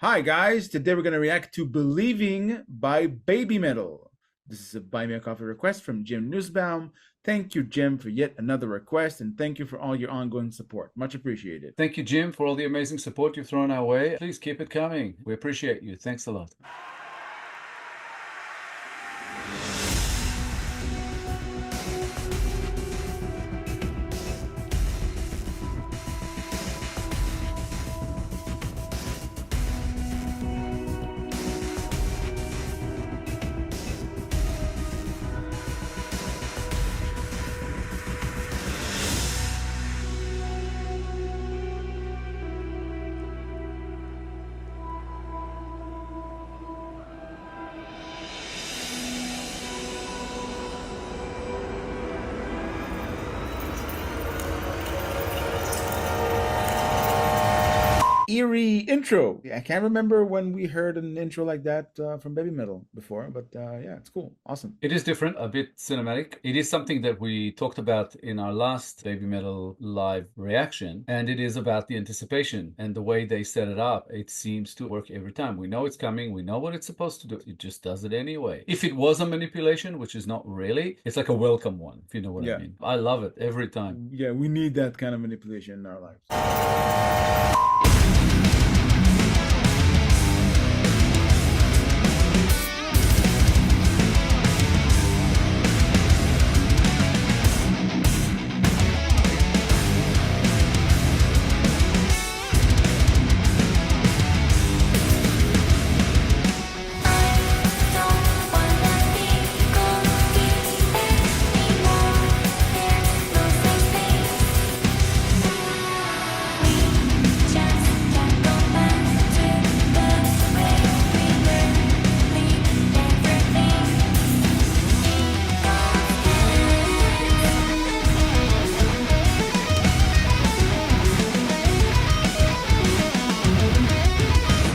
Hi guys, today we're going to react to Believing by Babymetal. This is a Buy Me a Coffee request from Jim Nusbaum. Thank you, Jim, for yet another request, and thank you for all your ongoing support. Much appreciated. Thank you, Jim, for all the amazing support you've thrown our way. Please keep it coming. We appreciate you. Thanks a lot. Eerie intro. I can't remember when we heard an intro like that from Babymetal before, but yeah, it's cool. Awesome. It is different, a bit cinematic. It is something that we talked about in our last Babymetal live reaction, and it is about the anticipation and the way they set it up. It seems to work every time. We know it's coming. We know what it's supposed to do. It just does it anyway. If it was a manipulation, which is not really, it's like a welcome one, if you know what I mean. I love it every time. Yeah, we need that kind of manipulation in our lives.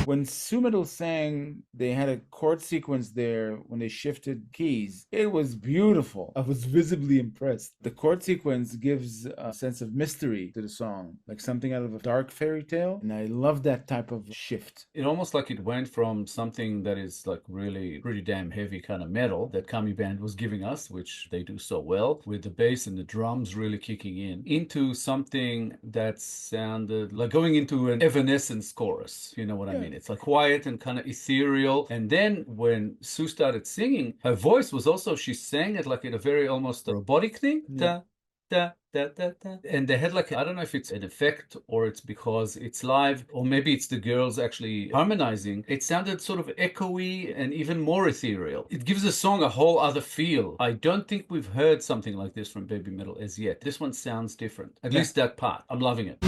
When Sumetal sang, they had a chord sequence there when they shifted keys. It was beautiful. I was visibly impressed. The chord sequence gives a sense of mystery to the song, like something out of a dark fairy tale, and I love that type of shift. It almost like it went from something that is like really pretty damn heavy kind of metal that Kami Band was giving us, which they do so well, with the bass and the drums really kicking in, into something that sounded like going into an Evanescence chorus, you know what I mean? It's like quiet and kind of ethereal. And then when Sue started singing, her voice was also, she sang it like in a very almost robotic thing. Da, da, da, da, da. And they had like, I don't know if it's an effect or it's because it's live, or maybe it's the girls actually harmonizing. It sounded sort of echoey and even more ethereal. It gives the song a whole other feel. I don't think we've heard something like this from Babymetal as yet. This one sounds different. At least that part. I'm loving it.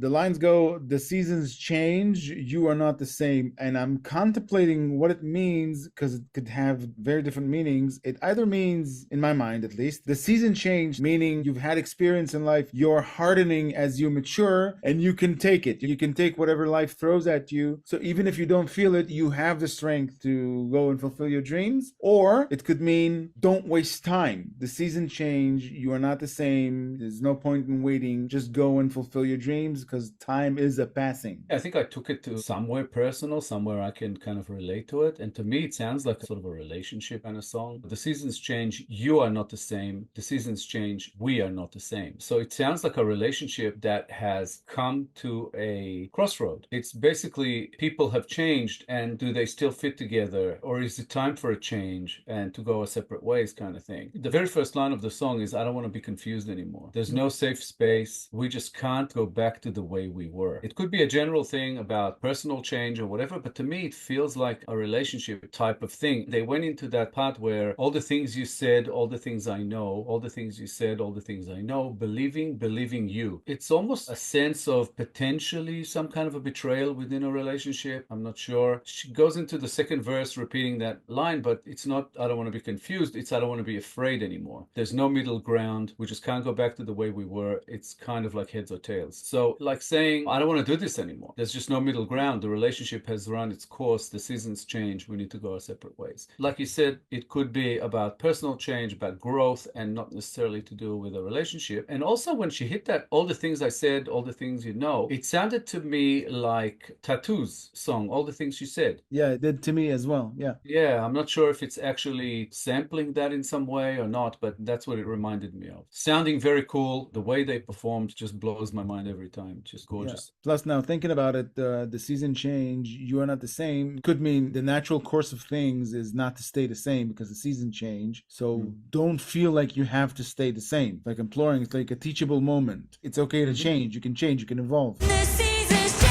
The lines go, the seasons change, you are not the same. And I'm contemplating what it means because it could have very different meanings. It either means, in my mind at least, the season change, meaning you've had experience in life, you're hardening as you mature, and you can take it. You can take whatever life throws at you. So even if you don't feel it, you have the strength to go and fulfill your dreams. Or it could mean, don't waste time. The season change, you are not the same. There's no point in waiting. Just go and fulfill your dreams because because time is a passing. I think I took it to somewhere personal, somewhere I can kind of relate to it. And to me, it sounds like sort of a relationship kind of song. The seasons change, you are not the same. The seasons change, we are not the same. So it sounds like a relationship that has come to a crossroad. It's basically people have changed, and do they still fit together? Or is it time for a change and to go a separate ways kind of thing? The very first line of the song is, I don't want to be confused anymore. There's no safe space. We just can't go back to the way we were. It could be a general thing about personal change or whatever, but to me, it feels like a relationship type of thing. They went into that part where all the things you said, all the things I know, all the things you said, all the things I know, believing you. It's almost a sense of potentially some kind of a betrayal within a relationship. I'm not sure. She goes into the second verse repeating that line, but it's not, I don't want to be confused. It's, I don't want to be afraid anymore. There's no middle ground. We just can't go back to the way we were. It's kind of like heads or tails. So like saying, I don't want to do this anymore. There's just no middle ground. The relationship has run its course. The seasons change. We need to go our separate ways. Like you said, it could be about personal change, about growth, and not necessarily to do with a relationship. And also when she hit that, all the things I said, all the things you know, it sounded to me like Tattoo's song, All the Things You Said. Yeah, it did to me as well. Yeah. Yeah, I'm not sure if it's actually sampling that in some way or not, but that's what it reminded me of. Sounding very cool. The way they performed just blows my mind every time. Just Yeah. gorgeous. Plus, now thinking about it, the season change, you are not the same, could mean the natural course of things is not to stay the same because the season change. So don't feel like you have to stay the same. Like imploring, it's like a teachable moment. It's okay to change. You can evolve. The seasons change.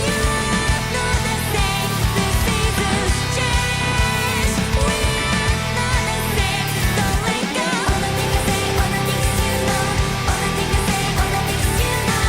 You're not the same. The seasons change. We're not the same. Don't let go. All the things I say, all the things you know. All the things I say, all the things you know.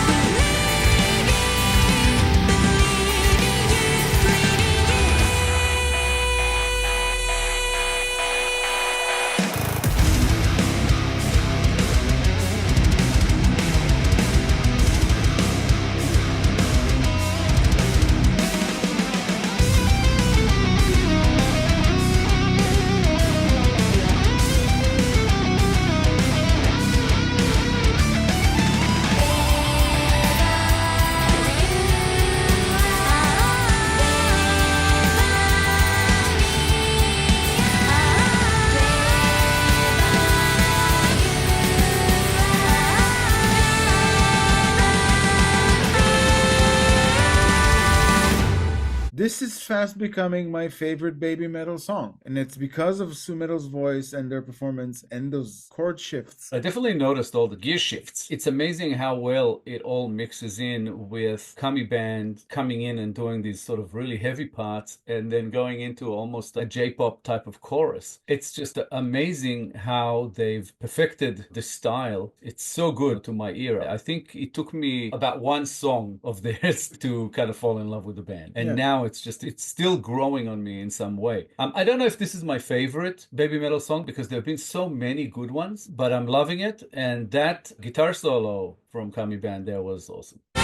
This is fast becoming my favorite Babymetal song, and it's because of Sumetal's voice and their performance and those chord shifts. I definitely noticed all the gear shifts. It's amazing how well it all mixes in with Kami Band coming in and doing these sort of really heavy parts and then going into almost a J-pop type of chorus. It's just amazing how they've perfected the style. It's so good to my ear. I think it took me about one song of theirs to kind of fall in love with the band. And Yeah. now it's still growing on me in some way. I don't know if this is my favorite Babymetal song because there have been so many good ones, but I'm loving it. And that guitar solo from Kami Band there was awesome. The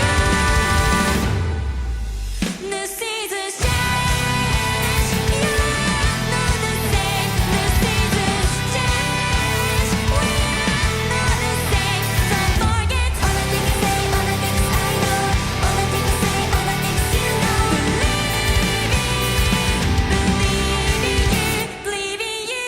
seasons change. You're not the same. The seasons change. We're not the same. Don't forget all the things I say, all the things I know, all the things I say, all the things you know. Believe in you.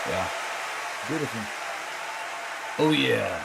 Yeah. Beautiful. Oh, yeah.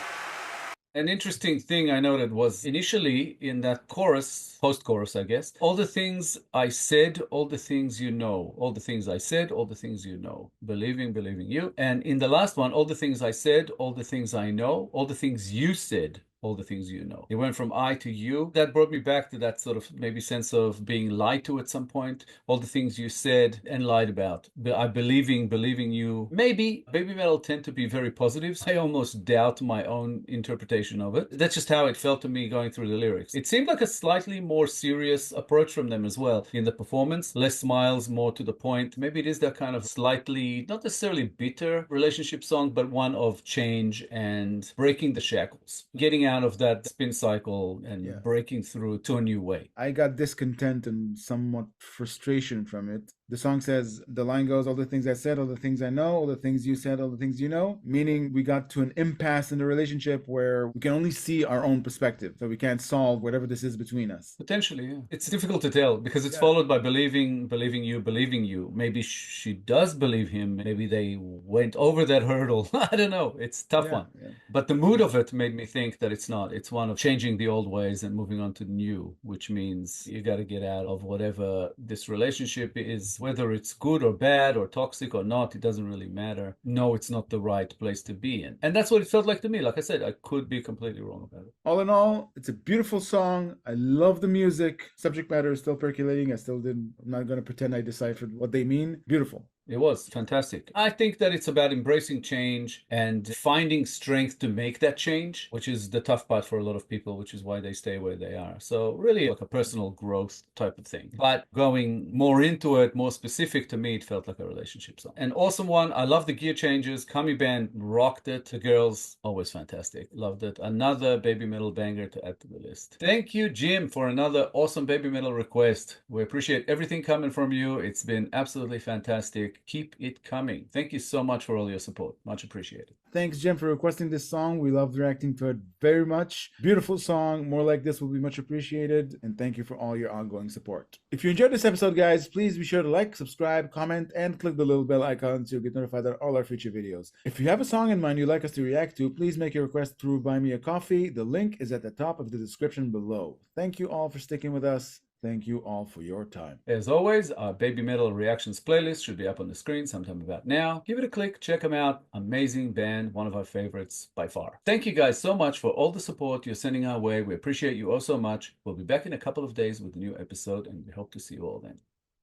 An interesting thing I noted was initially in that chorus, post-chorus, I guess, all the things I said, all the things you know, all the things I said, all the things you know, believing you. And in the last one, all the things I said, all the things I know, all the things you said, all the things you know. It went from I to you. That brought me back to that sort of maybe sense of being lied to at some point. All the things you said and lied about. I believing you. Maybe Babymetal tend to be very positive. I almost doubt my own interpretation of it. That's just how it felt to me going through the lyrics. It seemed like a slightly more serious approach from them as well in the performance. Less smiles, more to the point. Maybe it is that kind of slightly, not necessarily bitter relationship song, but one of change and breaking the shackles, getting out of that spin cycle and Yeah. breaking through to a new way. I got discontent and somewhat frustration from it. The song says, the line goes, all the things I said, all the things I know, all the things you said, all the things you know, meaning we got to an impasse in the relationship where we can only see our own perspective, so we can't solve whatever this is between us. Potentially, yeah. It's difficult to tell because it's Yeah. followed by believing you. Maybe she does believe him. Maybe they went over that hurdle. I don't know. It's a tough Yeah, one. yeah. But the mood of it made me think that it's not. It's one of changing the old ways and moving on to new, which means you got to get out of whatever this relationship is, whether it's good or bad or toxic or not. It doesn't really matter. No, it's not the right place to be in. And that's what it felt like to me. Like I said, I could be completely wrong about it. All in all, it's a beautiful song. I love the music. Subject matter is still percolating. I'm not going to pretend I deciphered what they mean. Beautiful. It was fantastic. I think that it's about embracing change and finding strength to make that change, which is the tough part for a lot of people, which is why they stay where they are. So really like a personal growth type of thing. But going more into it, more specific to me, it felt like a relationship song. An awesome one. I love the gear changes. Kami Band rocked it. The girls, always fantastic. Loved it. Another Babymetal banger to add to the list. Thank you, Jim, for another awesome Babymetal request. We appreciate everything coming from you. It's been absolutely fantastic. Keep it coming. Thank you so much for all your support. Much appreciated. Thanks, Jim, for requesting this song. We loved reacting to it very much. Beautiful song. More like this will be much appreciated. And thank you for all your ongoing support. If you enjoyed this episode, guys, please be sure to like, subscribe, comment, and click the little bell icon so you'll get notified of all our future videos. If you have a song in mind you'd like us to react to, please make your request through Buy Me a Coffee. The link is at the top of the description below. Thank you all for sticking with us. Thank you all for your time. As always, our Babymetal reactions playlist should be up on the screen sometime about now. Give it a click, check them out. Amazing band, one of our favorites by far. Thank you guys so much for all the support you're sending our way. We appreciate you all so much. We'll be back in a couple of days with a new episode, and we hope to see you all then.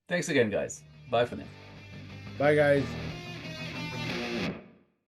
Thanks again, guys. Bye for now. Bye, guys.